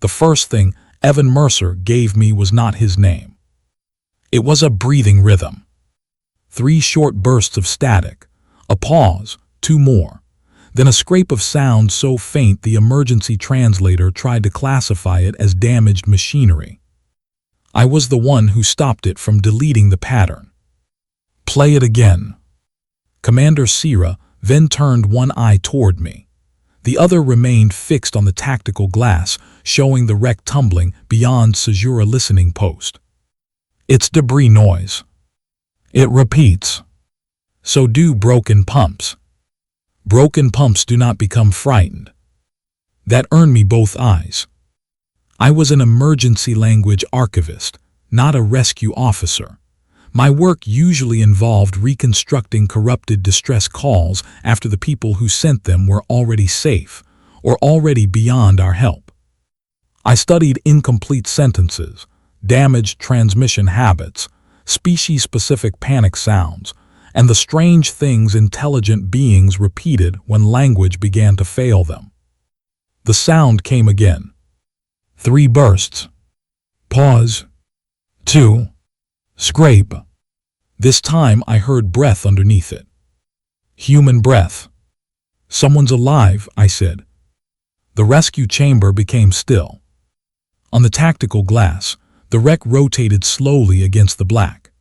The first thing Evan Mercer gave me was not his name. It was a breathing rhythm. 3 short bursts of static, a pause, 2 more, then a scrape of sound so faint the emergency translator tried to classify it as damaged machinery. I was the one who stopped it from deleting the pattern. "Play it again." Commander Sira then turned one eye toward me. The other remained fixed on the tactical glass, showing the wreck tumbling beyond Sejura listening post. "It's debris noise. It repeats. So do broken pumps. Broken pumps do not become frightened." That earned me both eyes. I was an emergency language archivist, not a rescue officer. My work usually involved reconstructing corrupted distress calls after the people who sent them were already safe or already beyond our help. I studied incomplete sentences, damaged transmission habits, species-specific panic sounds, and the strange things intelligent beings repeated when language began to fail them. The sound came again. 3 bursts. Pause. 2. Scrape. This time I heard breath underneath it. Human breath. "Someone's alive," I said. The rescue chamber became still. On the tactical glass, the wreck rotated slowly against the black.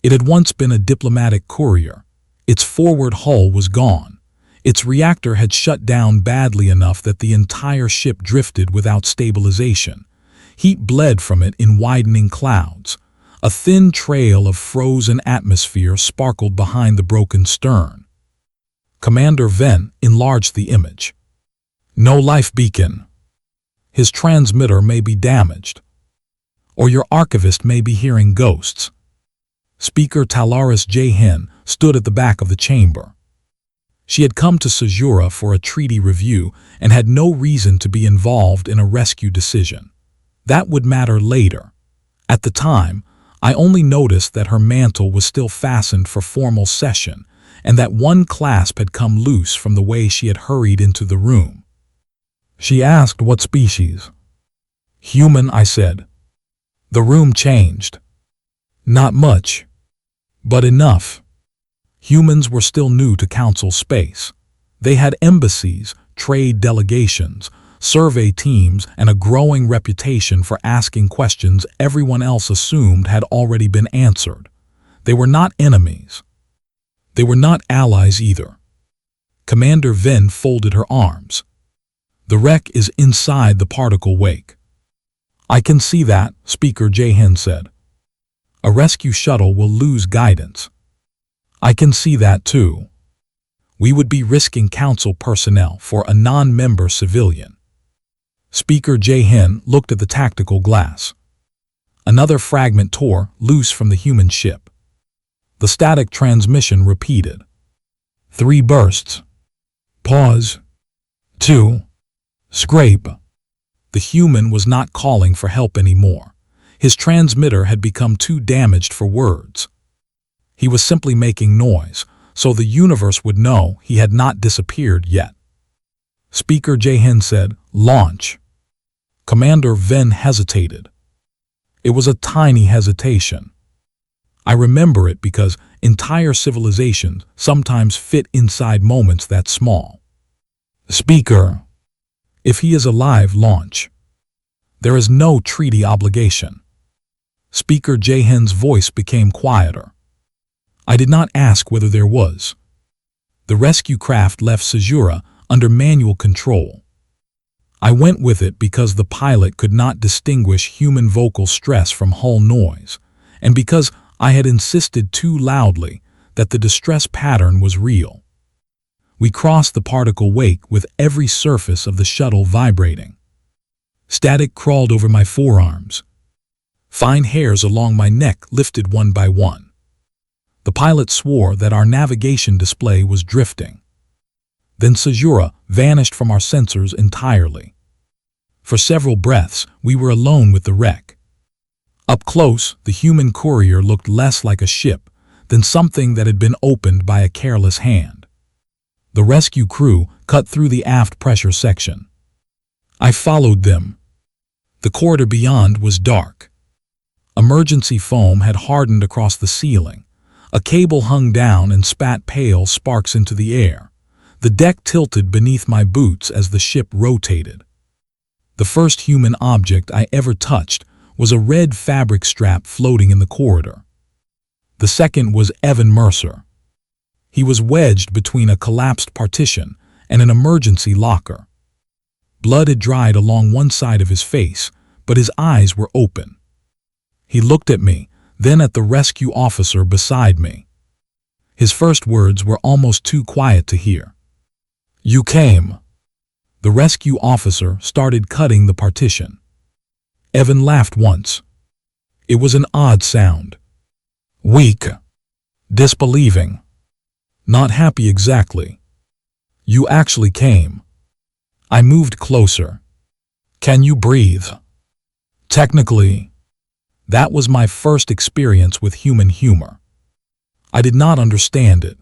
It had once been a diplomatic courier. Its forward hull was gone. Its reactor had shut down badly enough that the entire ship drifted without stabilization. Heat bled from it in widening clouds. A thin trail of frozen atmosphere sparkled behind the broken stern. Commander Venn enlarged the image. "No life beacon. His transmitter may be damaged. Or your archivist may be hearing ghosts." Speaker Talaris J. Hen stood at the back of the chamber. She had come to Sejura for a treaty review and had no reason to be involved in a rescue decision. That would matter later. At the time, I only noticed that her mantle was still fastened for formal session and that one clasp had come loose from the way she had hurried into the room. She asked what species. "Human," I said. The room changed. Not much, but enough. Humans were still new to Council space. They had embassies, trade delegations, survey teams, and a growing reputation for asking questions everyone else assumed had already been answered. They were not enemies. They were not allies either. Commander Venn folded her arms. "The wreck is inside the particle wake." "I can see that," Speaker Jahan said. "A rescue shuttle will lose guidance." "I can see that too. We would be risking Council personnel for a non-member civilian." Speaker Jahan looked at the tactical glass. Another fragment tore loose from the human ship. The static transmission repeated. 3 bursts. Pause. 2. Scrape. The human was not calling for help anymore. His transmitter had become too damaged for words. He was simply making noise, so the universe would know he had not disappeared yet. Speaker Jahan said, "Launch." Commander Venn hesitated. It was a tiny hesitation. I remember it because entire civilizations sometimes fit inside moments that small. "Speaker, if he is alive, launch. There is no treaty obligation." Speaker Jahan's voice became quieter. I did not ask whether there was. The rescue craft left Sejura under manual control. I went with it because the pilot could not distinguish human vocal stress from hull noise, and because I had insisted too loudly that the distress pattern was real. We crossed the particle wake with every surface of the shuttle vibrating. Static crawled over my forearms. Fine hairs along my neck lifted one by one. The pilot swore that our navigation display was drifting. Then Sejura vanished from our sensors entirely. For several breaths, we were alone with the wreck. Up close, the human courier looked less like a ship than something that had been opened by a careless hand. The rescue crew cut through the aft pressure section. I followed them. The corridor beyond was dark. Emergency foam had hardened across the ceiling. A cable hung down and spat pale sparks into the air. The deck tilted beneath my boots as the ship rotated. The first human object I ever touched was a red fabric strap floating in the corridor. The second was Evan Mercer. He was wedged between a collapsed partition and an emergency locker. Blood had dried along one side of his face, but his eyes were open. He looked at me, then at the rescue officer beside me. His first words were almost too quiet to hear. "You came." The rescue officer started cutting the partition. Evan laughed once. It was an odd sound. Weak. Disbelieving. Not happy exactly. "You actually came." I moved closer. "Can you breathe?" Technically, that was my first experience with human humor. I did not understand it.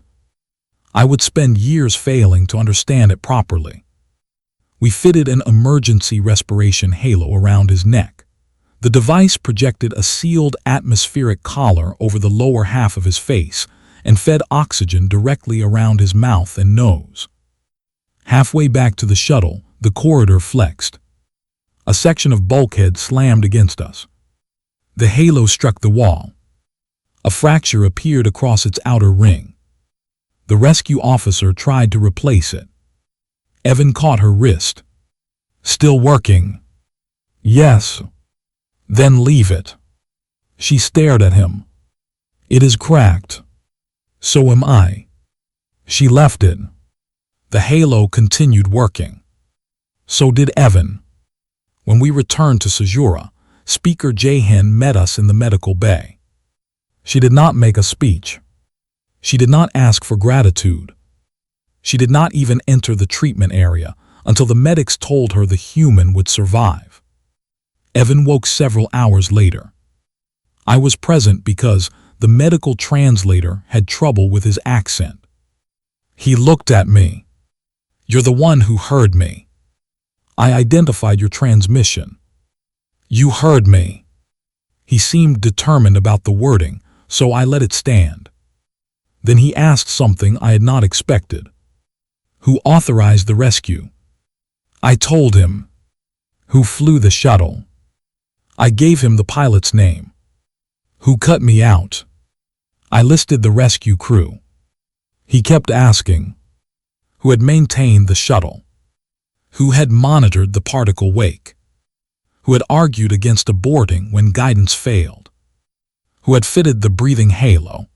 I would spend years failing to understand it properly. We fitted an emergency respiration halo around his neck. The device projected a sealed atmospheric collar over the lower half of his face and fed oxygen directly around his mouth and nose. Halfway back to the shuttle, the corridor flexed. A section of bulkhead slammed against us. The halo struck the wall. A fracture appeared across its outer ring. The rescue officer tried to replace it. Evan caught her wrist. "Still working?" "Yes." "Then leave it." She stared at him. "It is cracked." "So am I." She left it. The halo continued working. So did Evan. When we returned to Sejura, Speaker Jahan met us in the medical bay. She did not make a speech. She did not ask for gratitude. She did not even enter the treatment area until the medics told her the human would survive. Evan woke several hours later. I was present because the medical translator had trouble with his accent. He looked at me. "You're the one who heard me. I identified your transmission. You heard me." He seemed determined about the wording, so I let it stand. Then he asked something I had not expected. "Who authorized the rescue?" I told him. "Who flew the shuttle?" I gave him the pilot's name. "Who cut me out?" I listed the rescue crew. He kept asking. "Who had maintained the shuttle? Who had monitored the particle wake? Who had argued against aborting when guidance failed? Who had fitted the breathing halo?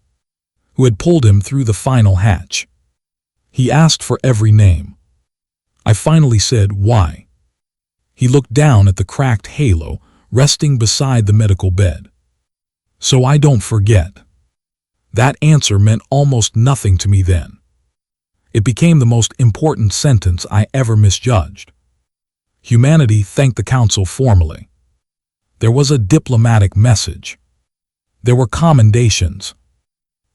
Who had pulled him through the final hatch?" He asked for every name. I finally said, "Why?" He looked down at the cracked halo resting beside the medical bed. "So I don't forget." That answer meant almost nothing to me then. It became the most important sentence I ever misjudged. Humanity thanked the council formally. There was a diplomatic message. There were commendations.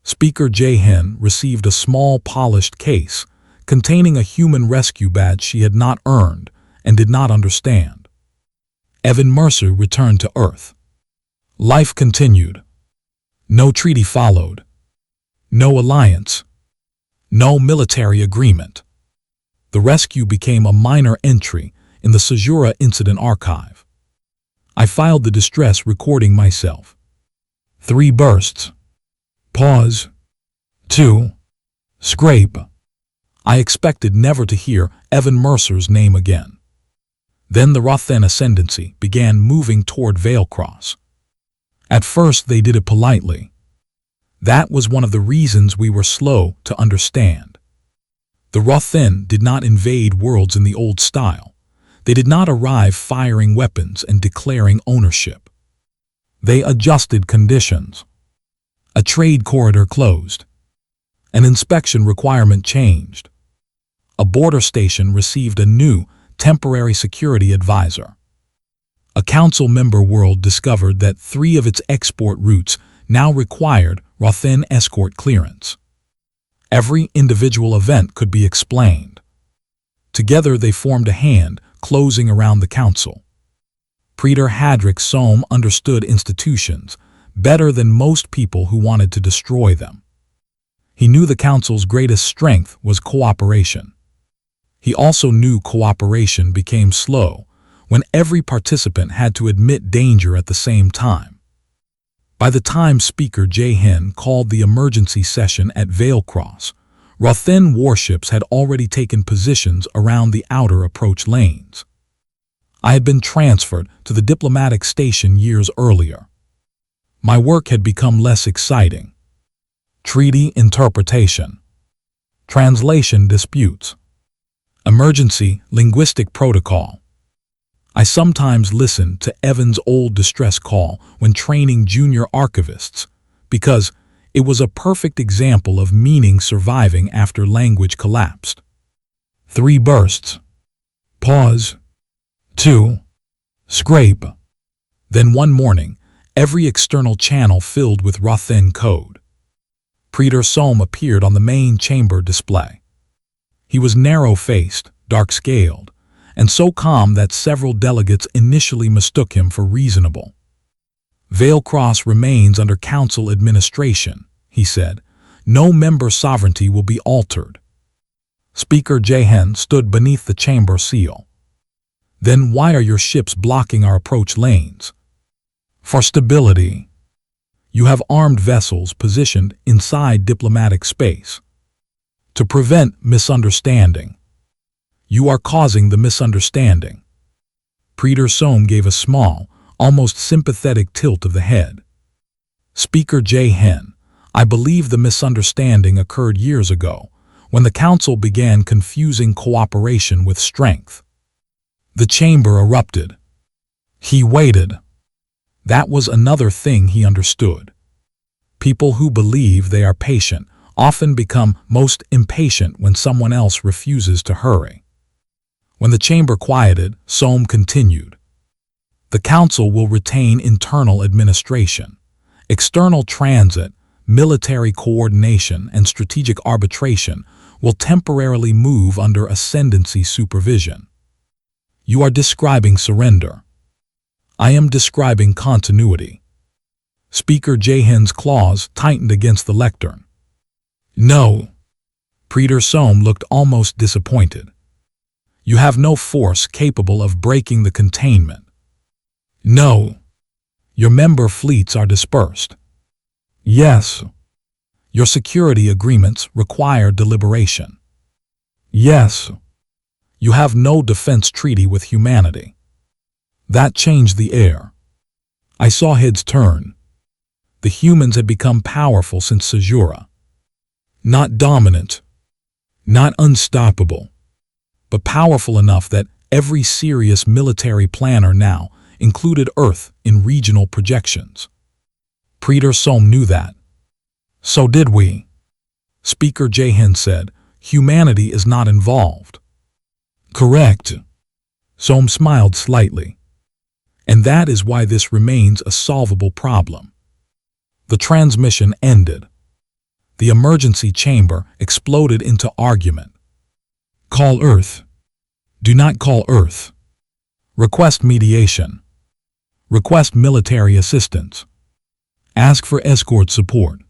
Speaker Jahan received a small polished case containing a human rescue badge she had not earned and did not understand. Evan Mercer returned to Earth. Life continued. No treaty followed. No alliance. No military agreement. The rescue became a minor entry in the Sejura Incident Archive. I filed the distress recording myself. 3 bursts. Pause. 2. Scrape. I expected never to hear Evan Mercer's name again. Then the Rothen Ascendancy began moving toward Veilcross. At first they did it politely. That was one of the reasons we were slow to understand. The Rothen did not invade worlds in the old style. They did not arrive firing weapons and declaring ownership. They adjusted conditions. A trade corridor closed. An inspection requirement changed. A border station received a new temporary security advisor. A council member world discovered that 3 of its export routes now required Rothen escort clearance. Every individual event could be explained. Together they formed a hand closing around the council. Praetor Hadric Sohm understood institutions better than most people who wanted to destroy them. He knew the Council's greatest strength was cooperation. He also knew cooperation became slow when every participant had to admit danger at the same time. By the time Speaker Jahan called the emergency session at Veilcross, Rothen warships had already taken positions around the outer approach lanes. I had been transferred to the diplomatic station years earlier. My work had become less exciting. Treaty interpretation, translation disputes, emergency linguistic protocol. I sometimes listened to Evan's old distress call when training junior archivists because it was a perfect example of meaning surviving after language collapsed. 3 bursts. Pause. 2. Scrape. Then one morning, every external channel filled with Rothen code. Praetor Sohm appeared on the main chamber display. He was narrow-faced, dark-scaled, and so calm that several delegates initially mistook him for reasonable. Veilcross remains under Council administration, he said. No member sovereignty will be altered. Speaker Jahan stood beneath the chamber seal. Then why are your ships blocking our approach lanes? For stability. You have armed vessels positioned inside diplomatic space. To prevent misunderstanding. You are causing the misunderstanding. Praetor Sohm gave a small, almost sympathetic tilt of the head. Speaker Jahan, I believe the misunderstanding occurred years ago, when the Council began confusing cooperation with strength. The chamber erupted. He waited. That was another thing he understood. People who believe they are patient often become most impatient when someone else refuses to hurry. When the chamber quieted, Sohm continued. The Council will retain internal administration, external transit, military coordination, and strategic arbitration will temporarily move under ascendancy supervision. You are describing surrender. I am describing continuity. Speaker Jahan's claws tightened against the lectern. No. Praetor Sohm looked almost disappointed. You have no force capable of breaking the containment. No. Your member fleets are dispersed. Yes. Your security agreements require deliberation. Yes. You have no defense treaty with humanity. That changed the air. I saw heads turn. The humans had become powerful since Caesura. Not dominant, not unstoppable, but powerful enough that every serious military planner now included Earth in regional projections. Praetor Sohm knew that. So did we. Speaker Jahan said, humanity is not involved. Correct. Sohm smiled slightly. And that is why this remains a solvable problem. The transmission ended. The emergency chamber exploded into argument. Call Earth. Do not call Earth. Request mediation. Request military assistance. Ask for escort support.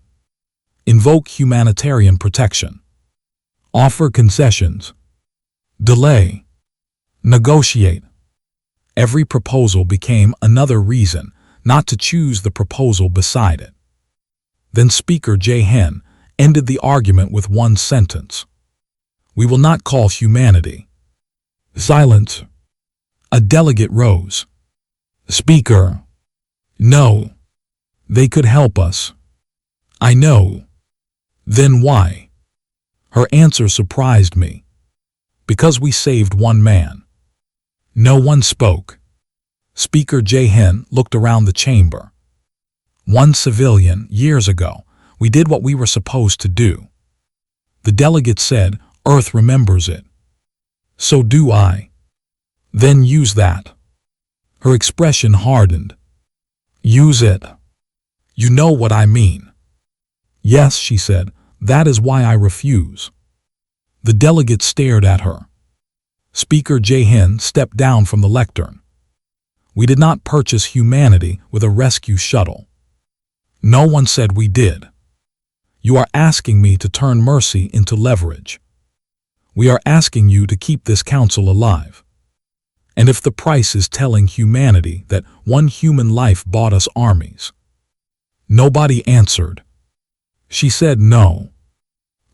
Invoke humanitarian protection. Offer concessions. Delay. Negotiate. Every proposal became another reason not to choose the proposal beside it. Then Speaker Jahan ended the argument with one sentence. We will not call humanity. Silence. A delegate rose. Speaker. No. They could help us. I know. Then why? Her answer surprised me. Because we saved one man. No one spoke. Speaker Jahan looked around the chamber. One civilian, years ago, we did what we were supposed to do. The delegate said, Earth remembers it. So do I. Then use that. Her expression hardened. Use it. You know what I mean. Yes, she said, that is why I refuse. The delegate stared at her. Speaker Jahan stepped down from the lectern. We did not purchase humanity with a rescue shuttle. No one said we did. You are asking me to turn mercy into leverage. We are asking you to keep this council alive. And if the price is telling humanity that one human life bought us armies. Nobody answered. She said no.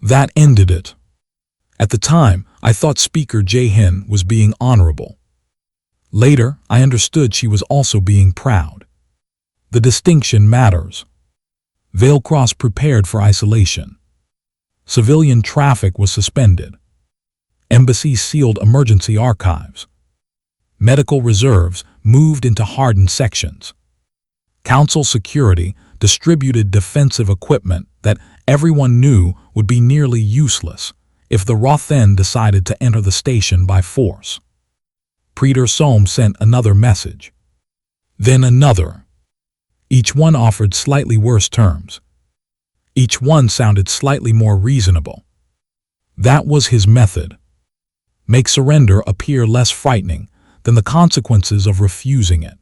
That ended it. At the time, I thought Speaker Jae-hin was being honorable. Later, I understood she was also being proud. The distinction matters. Veilcross prepared for isolation. Civilian traffic was suspended. Embassies sealed emergency archives. Medical reserves moved into hardened sections. Council security distributed defensive equipment that everyone knew would be nearly useless if the Rothen decided to enter the station by force. Peter Sohm sent another message. Then another. Each one offered slightly worse terms. Each one sounded slightly more reasonable. That was his method. Make surrender appear less frightening than the consequences of refusing it.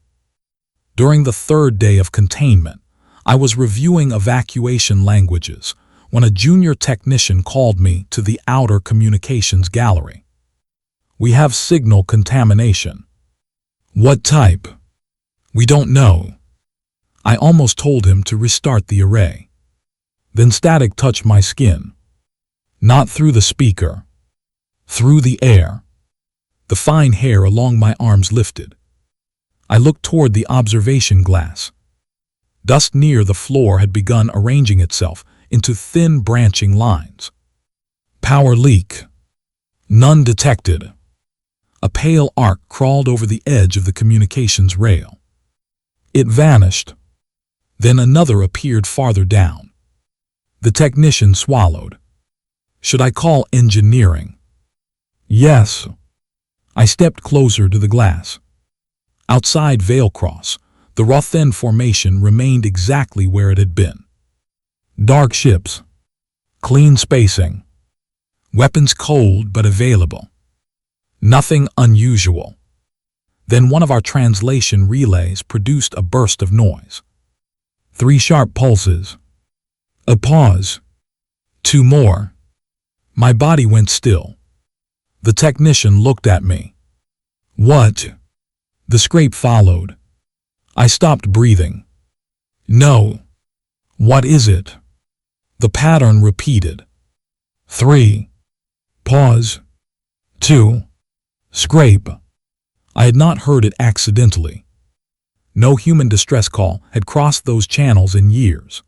During the third day of containment, I was reviewing evacuation languages when a junior technician called me to the outer communications gallery. We have signal contamination. What type? We don't know. I almost told him to restart the array. Then static touched my skin. Not through the speaker. Through the air. The fine hair along my arms lifted. I looked toward the observation glass. Dust near the floor had begun arranging itself into thin branching lines. Power leak. None detected. A pale arc crawled over the edge of the communications rail. It vanished. Then another appeared farther down. The technician swallowed. Should I call engineering? Yes. I stepped closer to the glass. Outside Veilcross, the Rothen formation remained exactly where it had been. Dark ships. Clean spacing. Weapons cold but available. Nothing unusual. Then one of our translation relays produced a burst of noise. 3 sharp pulses. A pause. 2 more. My body went still. The technician looked at me. What? The scrape followed. I stopped breathing. No. What is it? The pattern repeated. 3. Pause. 2. Scrape. I had not heard it accidentally. No human distress call had crossed those channels in years.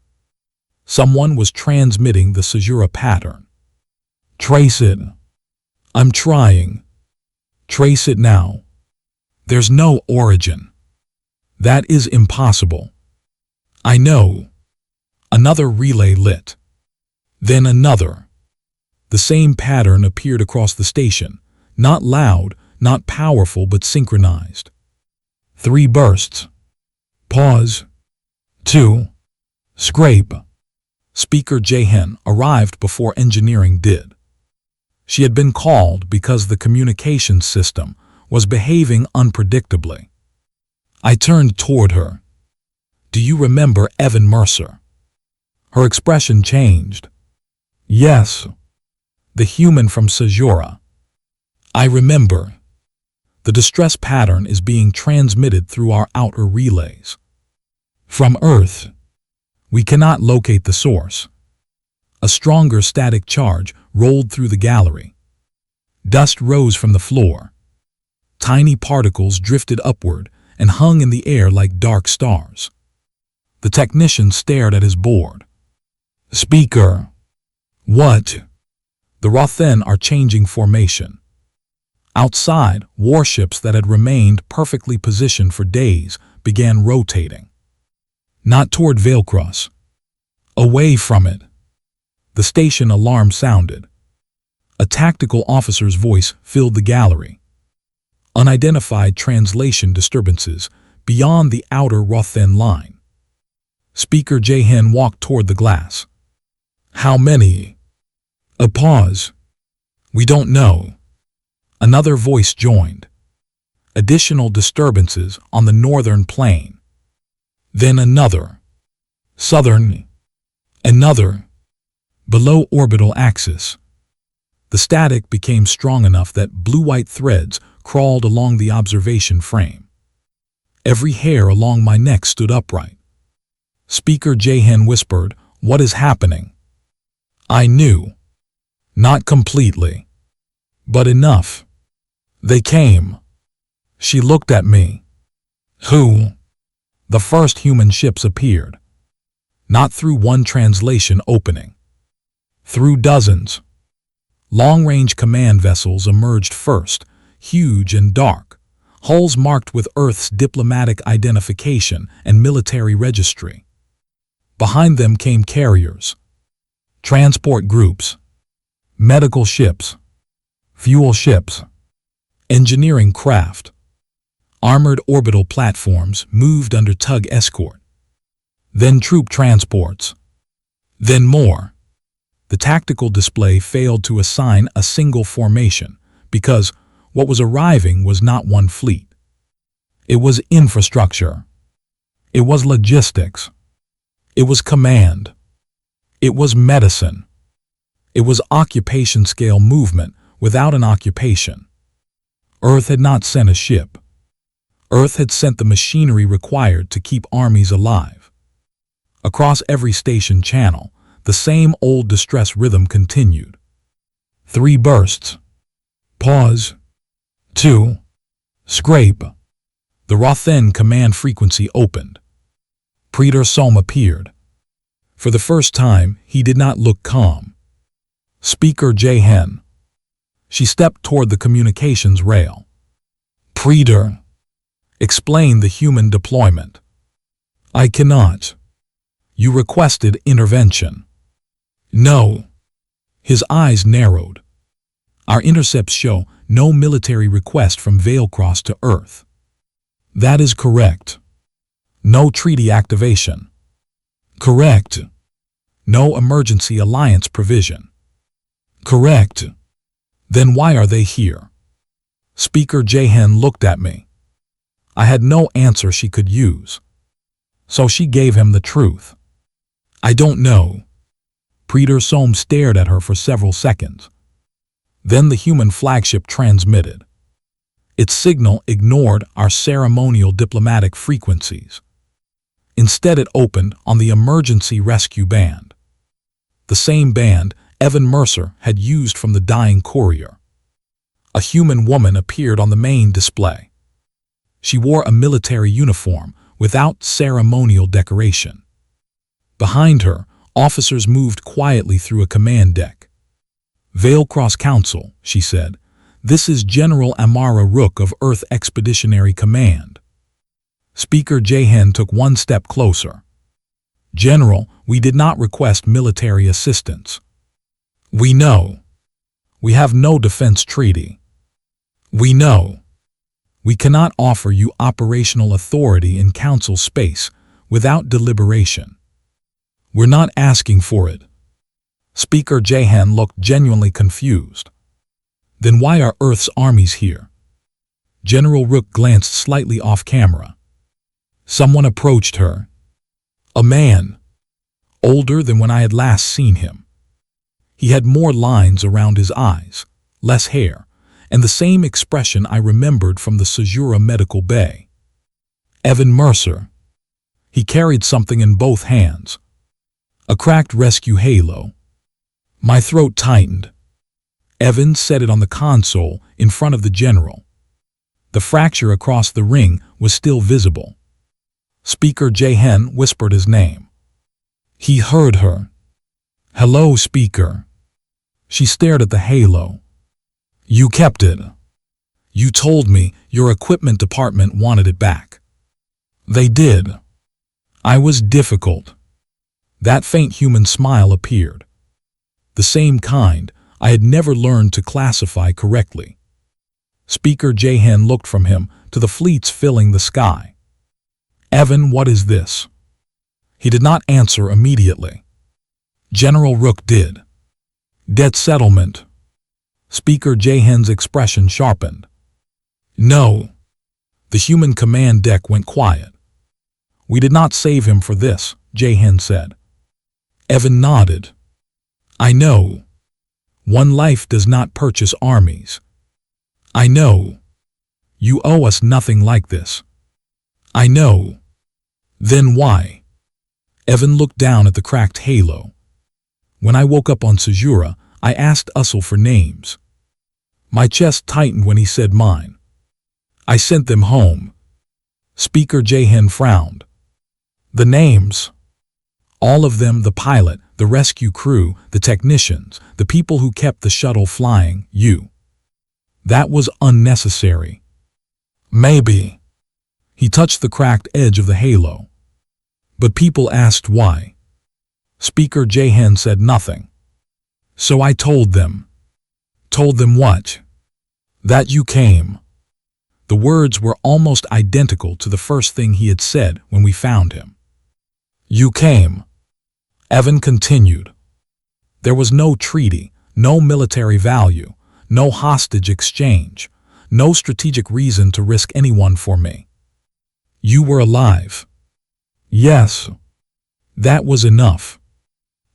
Someone was transmitting the Caesura pattern. Trace it. I'm trying. Trace it now. There's no origin. That is impossible. I know. Another relay lit. Then another. The same pattern appeared across the station, not loud, not powerful, but synchronized. 3 bursts. Pause. 2. Scrape. Speaker Jae-hin arrived before engineering did. She had been called because the communications system was behaving unpredictably. I turned toward her. Do you remember Evan Mercer? Her expression changed. Yes. The human from Caesura. I remember. The distress pattern is being transmitted through our outer relays. From Earth. We cannot locate the source. A stronger static charge rolled through the gallery. Dust rose from the floor. Tiny particles drifted upward and hung in the air like dark stars. The technician stared at his board. Speaker. What? The Rothen are changing formation. Outside, warships that had remained perfectly positioned for days began rotating. Not toward Veilcross. Away from it. The station alarm sounded. A tactical officer's voice filled the gallery. Unidentified translation disturbances beyond the outer Rothen line. Speaker Jae-hin walked toward the glass. How many? A pause. We don't know. Another voice joined. Additional disturbances on the northern plain. Then another. Southern. Another. Below orbital axis. The static became strong enough that blue-white threads crawled along the observation frame. Every hair along my neck stood upright. Speaker Jahan whispered, "What is happening?" I knew. Not completely. But enough. They came. She looked at me. Who? The first human ships appeared. Not through one translation opening. Through dozens. Long-range command vessels emerged first, huge and dark, hulls marked with Earth's diplomatic identification and military registry. Behind them came carriers, transport groups, medical ships, fuel ships, engineering craft. Armored orbital platforms moved under tug escort. Then troop transports. Then more. The tactical display failed to assign a single formation because what was arriving was not one fleet. It was infrastructure. It was logistics. It was command. It was medicine. It was occupation-scale movement without an occupation. Earth had not sent a ship. Earth had sent the machinery required to keep armies alive. Across every station channel, the same old distress rhythm continued. 3 bursts. Pause. 2. Scrape. The Rothen command frequency opened. Preetor Sohm appeared. For the first time, he did not look calm. Speaker Jahan. She stepped toward the communications rail. Preetor. Explain the human deployment. I cannot. You requested intervention. No. His eyes narrowed. Our intercepts show no military request from Veilcross to Earth. That is correct. No treaty activation. Correct. No emergency alliance provision. Correct. Then why are they here? Speaker Jahan looked at me. I had no answer she could use. So she gave him the truth. I don't know. Preetor Sohm stared at her for several seconds. Then the human flagship transmitted. Its signal ignored our ceremonial diplomatic frequencies. Instead, it opened on the emergency rescue band. The same band Evan Mercer had used from the dying courier. A human woman appeared on the main display. She wore a military uniform without ceremonial decoration. Behind her, officers moved quietly through a command deck. Veilcross Council, she said. This is General Amara Rook of Earth Expeditionary Command. Speaker Jahan took one step closer. General, we did not request military assistance. We know. We have no defense treaty. We know. We cannot offer you operational authority in Council space without deliberation. We're not asking for it. Speaker Jahan looked genuinely confused. Then why are Earth's armies here? General Rook glanced slightly off camera. Someone approached her. A man. Older than when I had last seen him. He had more lines around his eyes, less hair, and the same expression I remembered from the Sejura Medical Bay. Evan Mercer. He carried something in both hands. A cracked rescue halo. My throat tightened. Evan set it on the console in front of the general. The fracture across the ring was still visible. Speaker Jahan whispered his name. He heard her. Hello, Speaker. She stared at the halo. You kept it. You told me your equipment department wanted it back. They did. I was difficult. That faint human smile appeared. The same kind I had never learned to classify correctly. Speaker Jahan looked from him to the fleets filling the sky. Evan, what is this? He did not answer immediately. General Rook did. Debt settlement. Speaker Jahan's expression sharpened. No. The human command deck went quiet. "We did not save him for this," Jahan said. Evan nodded. "I know. One life does not purchase armies. I know. You owe us nothing like this. I know. Then why?" Evan looked down at the cracked halo. "When I woke up on Sejura, I asked Usul for names. My chest tightened when he said mine. I sent them home." Speaker Jahan frowned. "The names? All of them, the pilot, the rescue crew, the technicians, the people who kept the shuttle flying, you. That was unnecessary." "Maybe." He touched the cracked edge of the halo. "But people asked why." Speaker Jahan said nothing. "So I told them." "Told them what?" "That you came." The words were almost identical to the first thing he had said when we found him. "You came." Evan continued. "There was no treaty, no military value, no hostage exchange, no strategic reason to risk anyone for me. You were alive." "Yes." "That was enough."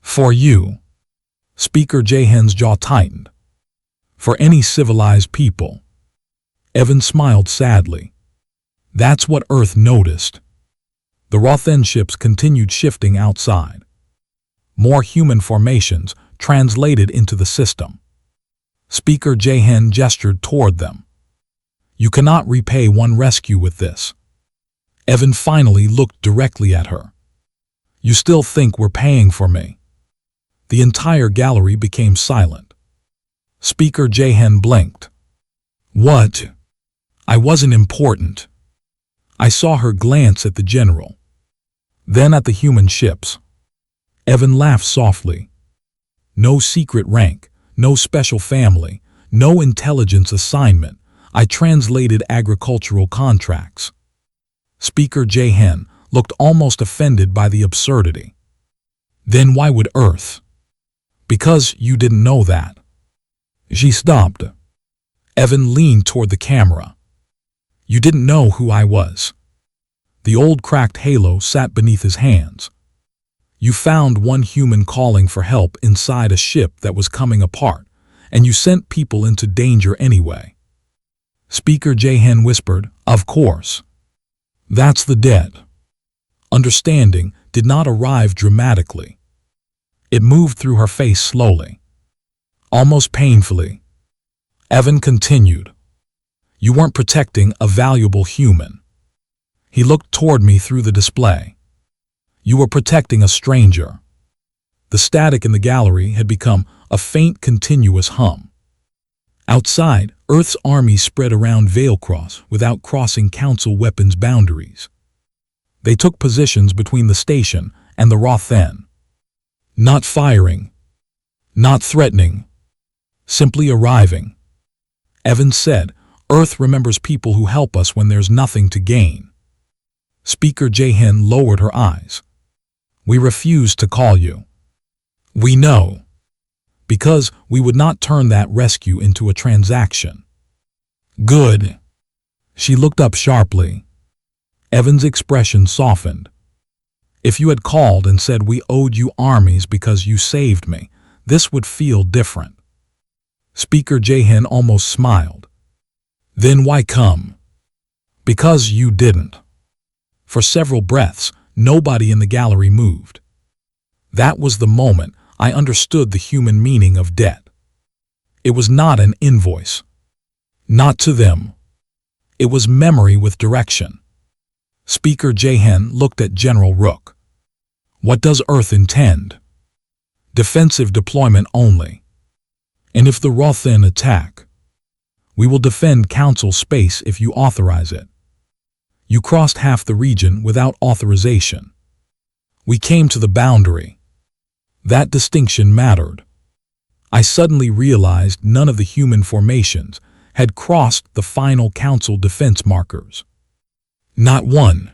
"For you." Speaker Jahan's jaw tightened. "For any civilized people." Evan smiled sadly. That's what Earth noticed. The Rothen ships continued shifting outside. More human formations translated into the system. Speaker Jahan gestured toward them. "You cannot repay one rescue with this." Evan finally looked directly at her. "You still think we're paying for me?" The entire gallery became silent. Speaker Jahan blinked. "What?" "I wasn't important." I saw her glance at the general, then at the human ships. Evan laughed softly. "No secret rank, no special family, no intelligence assignment. I translated agricultural contracts." Speaker Jahan looked almost offended by the absurdity. "Then why would Earth?" "Because you didn't know that." She stopped. Evan leaned toward the camera. "You didn't know who I was." The old cracked halo sat beneath his hands. "You found one human calling for help inside a ship that was coming apart, and you sent people into danger anyway." Speaker Jahan whispered, "Of course. That's the debt." Understanding did not arrive dramatically. It moved through her face slowly, almost painfully. Evan continued. "You weren't protecting a valuable human." He looked toward me through the display. "You were protecting a stranger." The static in the gallery had become a faint continuous hum. Outside, Earth's armies spread around Veilcross without crossing Council weapons boundaries. They took positions between the station and the Rothen. Not firing, not threatening, simply arriving. Evan said, "Earth remembers people who help us when there's nothing to gain." Speaker Jahan lowered her eyes. "We refuse to call you." "We know." "Because we would not turn that rescue into a transaction." "Good." She looked up sharply. Evan's expression softened. "If you had called and said we owed you armies because you saved me, this would feel different." Speaker Jahan almost smiled. "Then why come?" "Because you didn't." For several breaths, nobody in the gallery moved. That was the moment I understood the human meaning of debt. It was not an invoice. Not to them. It was memory with direction. Speaker Jahan looked at General Rook. "What does Earth intend?" "Defensive deployment only. And if the Rothen attack, we will defend Council space if you authorize it. You crossed half the region without authorization. We came to the boundary." That distinction mattered. I suddenly realized none of the human formations had crossed the final Council defense markers. Not one.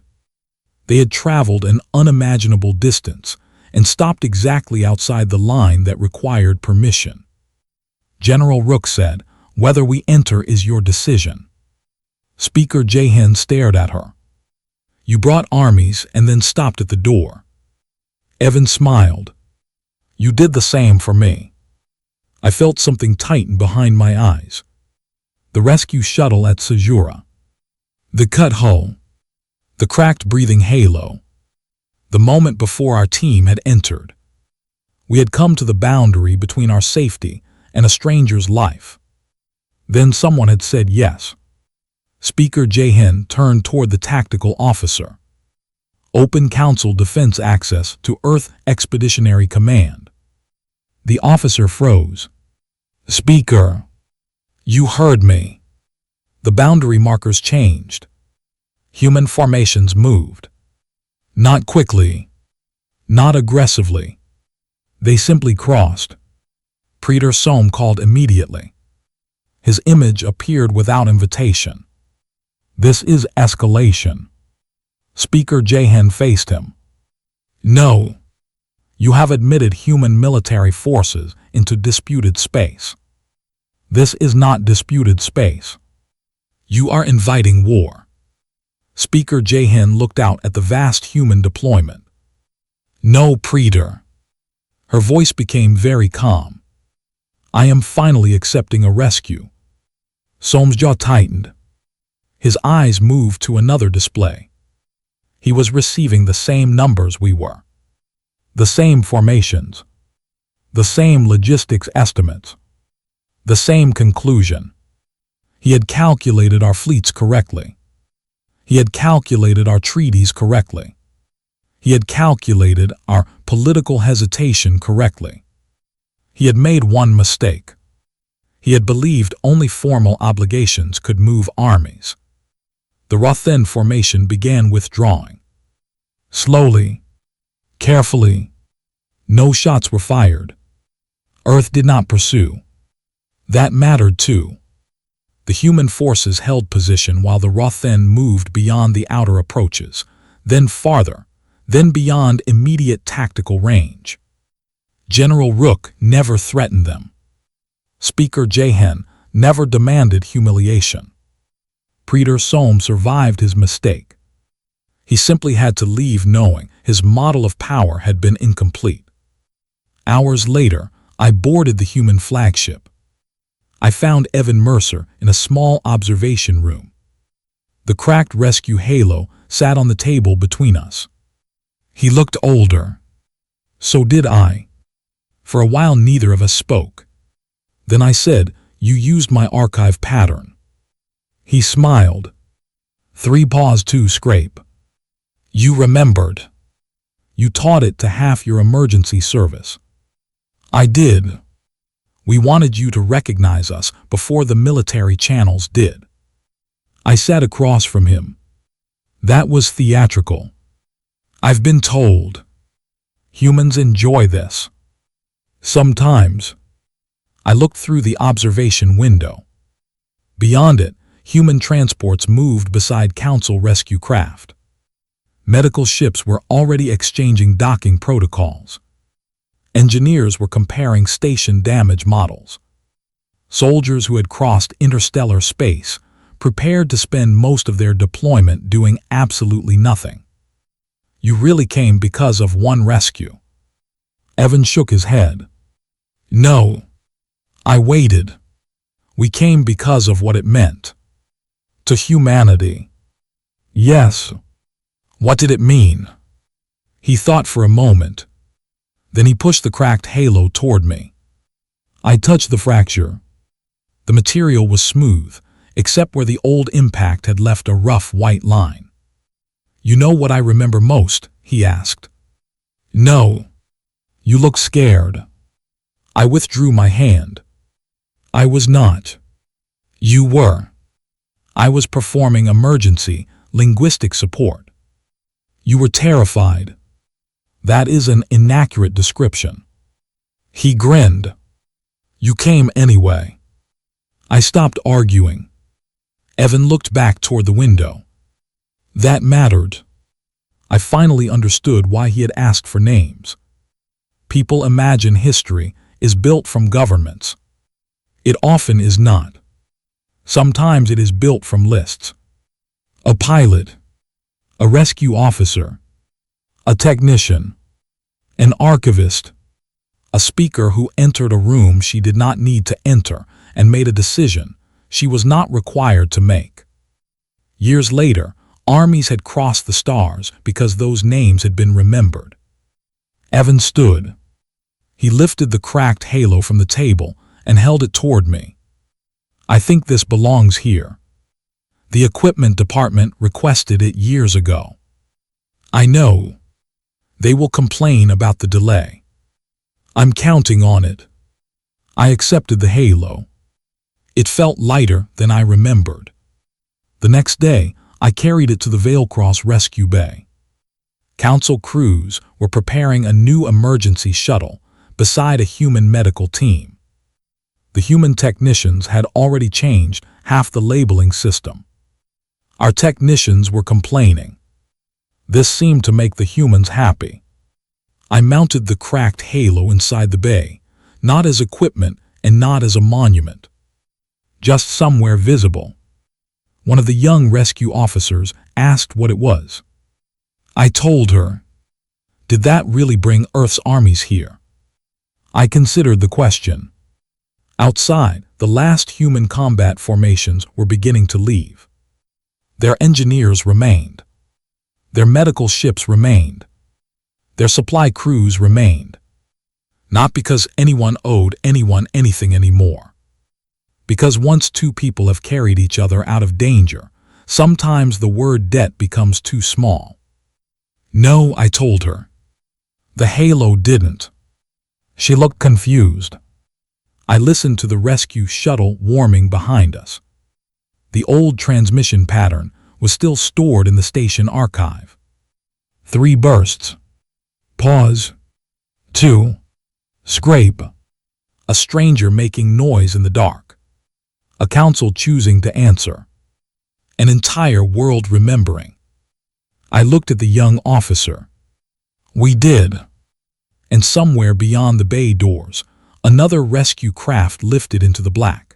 They had traveled an unimaginable distance and stopped exactly outside the line that required permission. General Rook said, "Whether we enter is your decision." Speaker Jahan stared at her. You brought Armies and then stopped at the door. Evan smiled. You did the same for me. I felt something tighten behind my eyes. The rescue shuttle at Sajura. The cut hull. The cracked breathing halo. The moment before our team had entered. We had come to the boundary between our safety and a stranger's life. Then someone had said yes. Speaker Jahan turned toward the tactical officer. Open Council defense access to Earth Expeditionary Command. The officer froze. Speaker, you heard me. The boundary markers changed. Human formations moved. Not quickly. Not aggressively. They simply crossed. Praetor Soam called immediately. His image appeared without invitation. This is escalation. Speaker Jahan faced him. No. You have admitted human military forces into disputed space. This is not disputed space. You are inviting war. Speaker Jahan looked out at the vast human deployment. No, Praetor. Her voice became very calm. I am finally accepting a rescue. Soam's jaw tightened. His eyes moved to another display. He was receiving the same numbers we were. The same formations. The same logistics estimates. The same conclusion. He had calculated our fleets correctly. He had calculated our treaties correctly. He had calculated our political hesitation correctly. He had made one mistake. He had believed only formal obligations could move armies. The Rothen formation began withdrawing. Slowly, carefully. No shots were fired. Earth did not pursue. That mattered too. The human forces held position while the Rothen moved beyond the outer approaches, then farther, then beyond immediate tactical range. General Rook never threatened them. Speaker Jahan never demanded humiliation. Praetor Soam survived his mistake. He simply had to leave knowing his model of power had been incomplete. Hours later, I boarded the human flagship. I found Evan Mercer in a small observation room. The cracked rescue halo sat on the table between us. He looked older. So did I. For a while neither of us spoke. Then I said, "You used my archive pattern." He smiled. 3 paws 2 scrape. You remembered. You taught it to half your emergency service. I did. We wanted you to recognize us before the military channels did. I sat across from him. That was theatrical. I've been told. Humans enjoy this. Sometimes. I looked through the observation window. Beyond it, human transports moved beside Council rescue craft. Medical ships were already exchanging docking protocols. Engineers were comparing station damage models. Soldiers who had crossed interstellar space prepared to spend most of their deployment doing absolutely nothing. You really came because of one rescue. Evan shook his head. No. I waited. We came because of what it meant. To humanity. Yes. What did it mean? He thought for a moment. Then he pushed the cracked halo toward me. I touched the fracture. The material was smooth, except where the old impact had left a rough white line. You know what I remember most? He asked. No. You look scared. I withdrew my hand. I was not. You were. I was performing emergency linguistic support. You were terrified. That is an inaccurate description. He grinned. You came anyway. I stopped arguing. Evan looked back toward the window. That mattered. I finally understood why he had asked for names. People imagine history is built from governments. It often is not. Sometimes it is built from lists. A pilot, a rescue officer, a technician, an archivist, a speaker who entered a room she did not need to enter and made a decision she was not required to make. Years later, armies had crossed the stars because those names had been remembered. Evan stood. He lifted the cracked halo from the table and held it toward me. I think this belongs here. The equipment department requested it years ago. I know. They will complain about the delay. I'm counting on it. I accepted the halo. It felt lighter than I remembered. The next day, I carried it to the Veilcross Rescue Bay. Council crews were preparing a new emergency shuttle beside a human medical team. The human technicians had already changed half the labeling system. Our technicians were complaining. This seemed to make the humans happy. I mounted the cracked halo inside the bay, not as equipment and not as a monument. Just somewhere visible. One of the young rescue officers asked what it was. I told her. Did that really bring Earth's armies here? I considered the question. Outside, the last human combat formations were beginning to leave. Their engineers remained. Their medical ships remained. Their supply crews remained. Not because anyone owed anyone anything anymore. Because once two people have carried each other out of danger, sometimes the word debt becomes too small. No, I told her. The halo didn't. She looked confused. I listened to the rescue shuttle warming behind us. The old transmission pattern was still stored in the station archive. 3 bursts. Pause. 2. Scrape. A stranger making noise in the dark. A council choosing to answer. An entire world remembering. I looked at the young officer. We did. And somewhere beyond the bay doors, another rescue craft lifted into the black.